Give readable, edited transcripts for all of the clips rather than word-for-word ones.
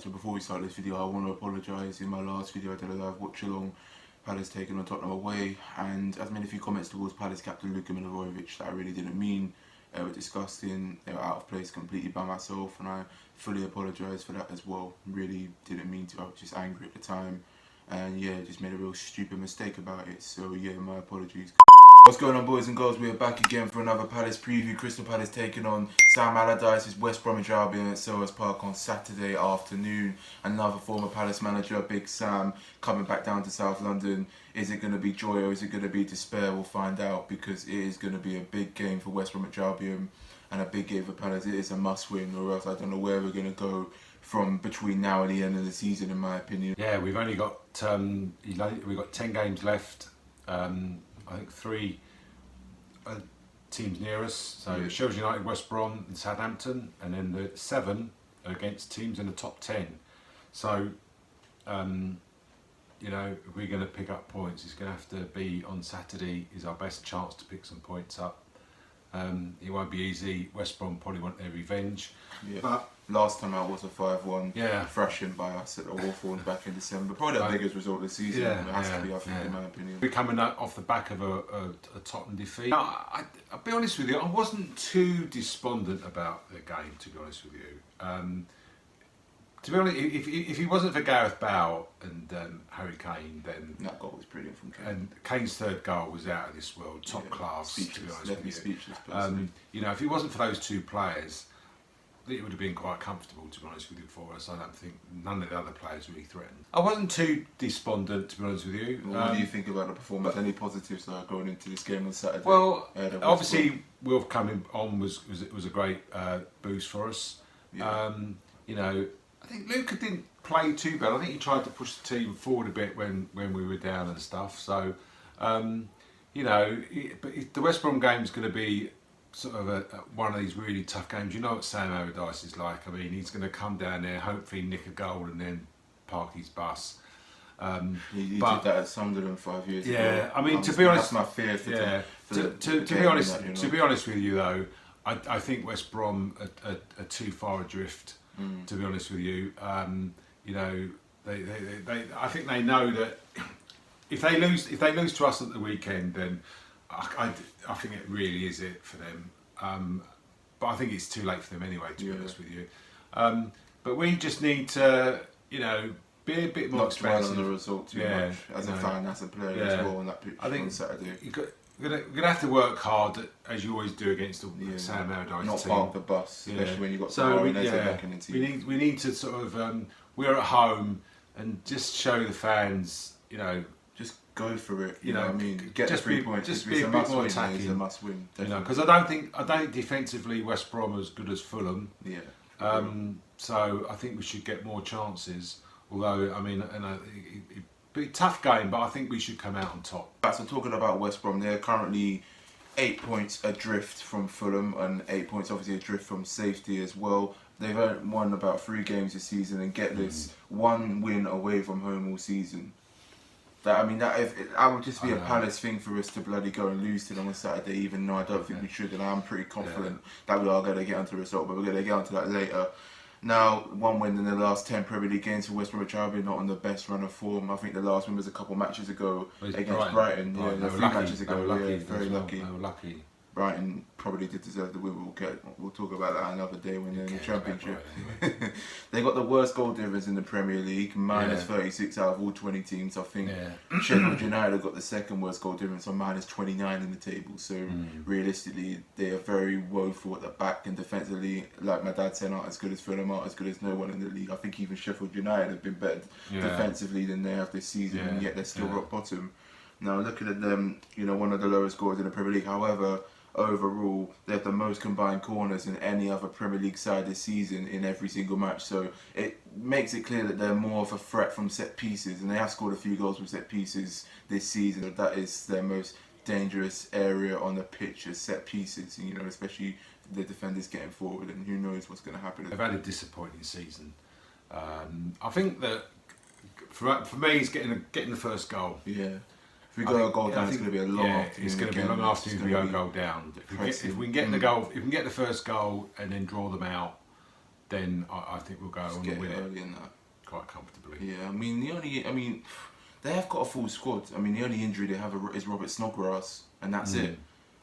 So before we start this video, I want to apologise. In my last video I did a live watch along, Palace taking on Tottenham away, and I've made a few comments towards Palace captain Luka Milivojevic that I really didn't mean. They were disgusting, they were out of place completely by myself, and I fully apologise for that as well. Really didn't mean to, I was just angry at the time, and yeah, just made a real stupid mistake about it, so yeah, my apologies. What's going on, boys and girls? We are back again for another Palace preview. Crystal Palace taking on Sam Allardyce's West Brom Preview at Selhurst Park on Saturday afternoon. Another former Palace manager, Big Sam, coming back down to South London. Is it going to be joy or is it going to be despair? We'll find out, because it is going to be a big game for West Brom Preview and a big game for Palace. It is a must-win, or else I don't know where we're going to go from between now and the end of the season, in my opinion. Yeah, we've only got we've got 10 games left. I think 3 teams near us, so yeah. Sheffield United, West Brom and Southampton, and then the 7 are against teams in the top 10. So, you know, if we're going to pick up points, it's going to have to be on Saturday is our best chance to pick some points up. It won't be easy. West Brom probably want their revenge. Yeah. But last time out was a 5-1 yeah, thrashing by us at the Hawthorns back in December. Probably the biggest result of the season. Yeah, it has to be, I think, in my opinion. We're coming off the back of a Tottenham defeat. Now, I'll be honest with you, I wasn't too despondent about the game, to be honest with you. To be honest, if he wasn't for Gareth Bale and Harry Kane, then that goal was brilliant from Kane. And Kane's third goal was out of this world, top class. Speechless, to be honest left me with you. speechless. You know, if it wasn't for those 2 players, it would have been quite comfortable, to be honest with you, for us. I don't think none of the other players really threatened. I wasn't too despondent, to be honest with you. What do you think about the performance? Any positives going into this game on Saturday? Well, obviously, Wilf coming on was a great boost for us. Yeah. You know, I think Luka didn't play too bad. I think he tried to push the team forward a bit when we were down and stuff. So, you know, but the West Brom game is going to be sort of one of these really tough games. You know what Sam Allardyce is like. I mean, he's going to come down there, hopefully nick a goal and then park his bus. He did that at Sunderland 5 years ago. Yeah, I mean, to be honest, that's my fear to be honest with you though, I think West Brom are too far adrift. To be honest with you, you know, I think they know that if they lose to us at the weekend, then I think it really is it for them. But I think it's too late for them anyway, to be honest with you. But we just need to, you know, be a bit more expensive. Not dwell on the result too much as a fan, as a player as well on that pitch on Saturday. We're gonna have to work hard, as you always do against the Sam Allardyce not team. park the bus, especially when you've got backing into you. We need to sort of we're at home and just show the fans, you know, just go for it. You know what I mean? Get just the 3 points. Just be a bit more attacking. It's a must win. You know, because I don't think defensively West Brom are as good as Fulham. Yeah. So I think we should get more chances. Although I mean, it'd be a tough game, but I think we should come out on top. So talking about West Brom, they're currently 8 points adrift from Fulham and 8 points obviously adrift from safety as well. They've won about 3 games this season, and get this, 1 win away from home all season. That would just be a Palace thing for us to bloody go and lose to them on Saturday, even though I don't think we should, and I'm pretty confident that we are going to get onto the result, but we're going to get onto that later. Now, 1 win in the last 10 Premier League games for West Brom Preview, not on the best run of form. I think the last win was a couple matches ago against Brighton. Yeah, 3 matches ago. Very lucky. They were lucky. Brighton probably did deserve the win. We'll talk about that another day when they're in the Championship. Anyway. They got the worst goal difference in the Premier League, minus 36 out of all 20 teams. I think Sheffield United have got the second worst goal difference on minus 29 in the table. So realistically, they are very woeful at the back, and defensively, like my dad said, aren't as good as Fulham, aren't as good as no one in the league. I think even Sheffield United have been better defensively than they have this season, and yet they're still rock bottom. Now looking at them, you know, one of the lowest scores in the Premier League. However, overall, they have the most combined corners than any other Premier League side this season in every single match. So it makes it clear that they're more of a threat from set pieces, and they have scored a few goals from set pieces this season. That is their most dangerous area on the pitch, is set pieces. You know, especially the defenders getting forward, and who knows what's going to happen. They've had a disappointing season. I think that for me, it's getting the first goal. Yeah. If we go a goal down, it's going to be a long afternoon. It's going to be a long afternoon if we go goal down. If we can get the goal, if we can get the first goal and then draw them out, then I think we'll go on and win it early in that. quite comfortably. Yeah, they have got a full squad. I mean, the only injury they have is Robert Snodgrass, and that's it.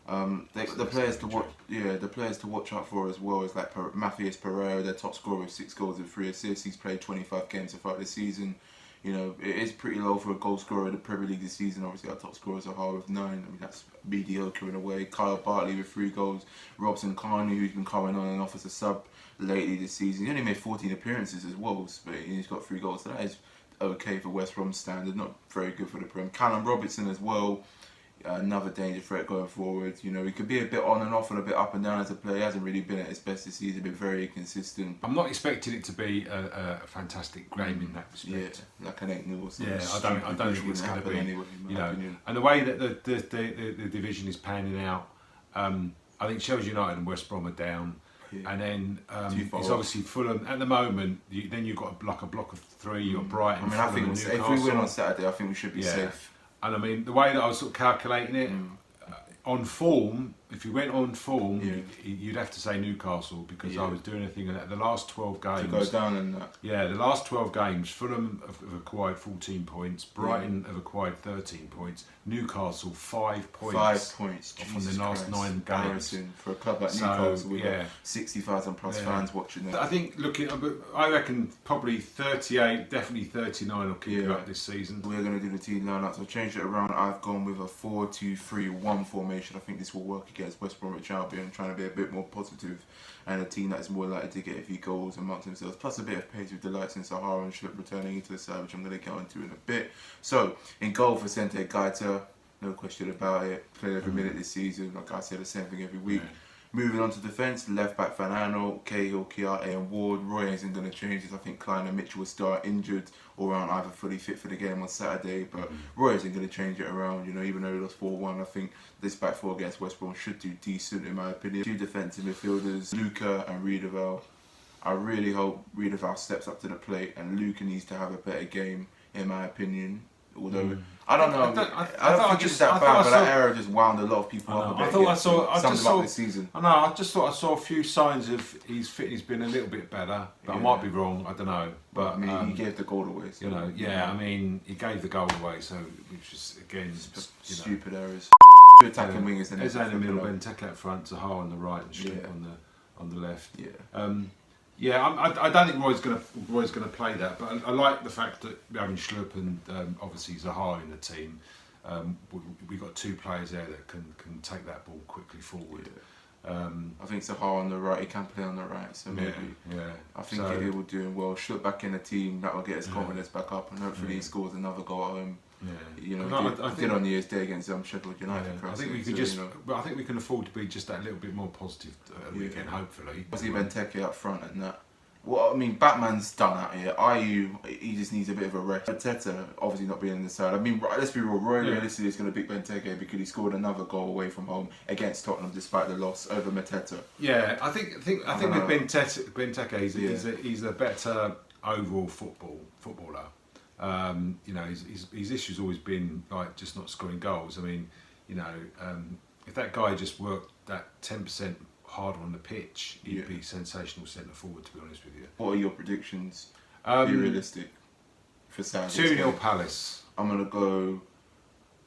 The players to watch, the players to watch out for as well is like Matthias Pereira, their top scorer with 6 goals and 3 assists. He's played 25 games so far this season. You know, it is pretty low for a goal scorer in the Premier League this season. Obviously, our top scorers are Zaha with 9. I mean, that's mediocre in a way. Kyle Bartley with 3 goals. Robson Carney, who's been coming on and off as a sub lately this season. He only made 14 appearances as well, but he's got 3 goals. So that is okay for West Brom's standard. Not very good for the Prem. Callum Robertson as well. Another danger threat going forward. You know, he could be a bit on and off and a bit up and down as a player. He hasn't really been at his best this season. Been very inconsistent. I'm not expecting it to be a fantastic game in that respect. Yeah, like an 8-0. Yeah, I don't think it's going to be. Anyway, you know, opinion. and the way that the division is panning out, I think Sheffield United and West Brom are down. Yeah. And then it's obviously Fulham at the moment. Then you've got a block of 3. You've got Brighton. I mean, I think if we win on Saturday, I think we should be safe. And I mean, the way that I was sort of calculating it, on form, if you went on form, you'd have to say Newcastle, because I was doing a thing at the last 12 games. To go down in that. Yeah, the last 12 games, Fulham have acquired 14 points, Brighton have acquired 13 points, Newcastle 5 points. 5 points. From the last 9 games. For a club like Newcastle, we've got 60,000 plus fans watching it. I think, I reckon probably 38, definitely 39 will keep you up this season. We're going to do the team lineup, so change it around. I've gone with a 4-2-3-1 formation. I think this will work against West Bromwich Albion, trying to be a bit more positive, and a team that is more likely to get a few goals amongst themselves, plus a bit of pace with the likes in Sahara and Schlupp returning into the side, which I'm going to get onto in a bit. So, in goal for Sente Gaeta, no question about it, played every minute this season, like I say, the same thing every week. Moving on to defence, left back Van Aanholt, Cahill, Kiarte and Ward. Roy isn't going to change this. I think Klein and Mitchell will start injured or aren't either fully fit for the game on Saturday, but Roy isn't going to change it around, you know, even though he lost 4-1. I think this back 4 against West Brom should do decent in my opinion. 2 defensive midfielders, Luca and Riedewald. I really hope Riedewald steps up to the plate, and Luca needs to have a better game in my opinion. Although I don't know, I don't think it's that bad, but that error just wound a lot of people up a bit. I saw this season. I just thought I saw a few signs of his fitness being a little bit better, but I might be wrong. I don't know. But I mean, he gave the goal away. So, you know, I mean, he gave the goal away, so which is again stupid errors. Two attacking wingers. There's in the middle, Benteke up front, Zaha on the right, and Schlupp on the left. I don't think Roy's going to play that, but I like the fact that having Schlupp and obviously Zaha in the team, we've got 2 players there that can take that ball quickly forward. I think Zaha on the right, he can play on the right, so maybe. I think he will do well. Schlupp back in the team, that will get his confidence back up, and hopefully he scores another goal at home. You know, I did on New Year's Day against Sheffield United. I think we could but I think we can afford to be just that little bit more positive weekend, hopefully. Obviously, Benteke up front and that. Well, I mean, Batman's done out here. Ayew, he just needs a bit of a rest. Arteta, obviously not being in the side. I mean, let's be real. Roy realistically is going to beat Benteke because he scored another goal away from home against Tottenham despite the loss over Mateta. Yeah, I think with Benteke, he's a better overall footballer. You know, his issue's always been like just not scoring goals. I mean, you know, if that guy just worked that 10% harder on the pitch, he'd be sensational centre forward, to be honest with you. What are your predictions? Be realistic for Saturday. 2-0 Palace. I'm gonna go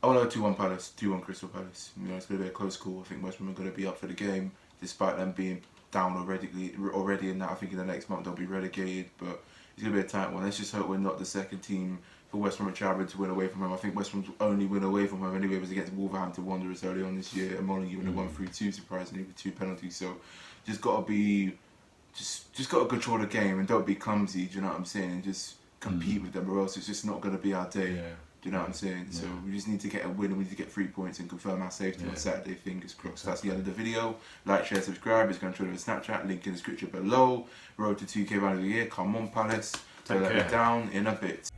2-1 Palace, 2-1 Crystal Palace. You know, it's gonna be a close call. I think West Brom are gonna be up for the game, despite them being down already in that. I think in the next month they'll be relegated, but it's going to be a tight one. Let's just hope we're not the second team for West Bromwich Albion to win away from home. I think West Brom's only win away from home anyway was against Wolverhampton Wanderers early on this year, and only given a 1-3-2 surprisingly with 2 penalties. So just got to control the game and don't be clumsy. Do you know what I'm saying? And just compete with them, or else it's just not going to be our day. Do you know what I'm saying? So we just need to get a win, and we need to get 3 points and confirm our safety on Saturday. Fingers crossed. That's the end of the video. Like, share, subscribe. It's going to Twitter and Snapchat. Link in the description below. Road to 2K round of the year. Come on, Palace. Let me down in a bit.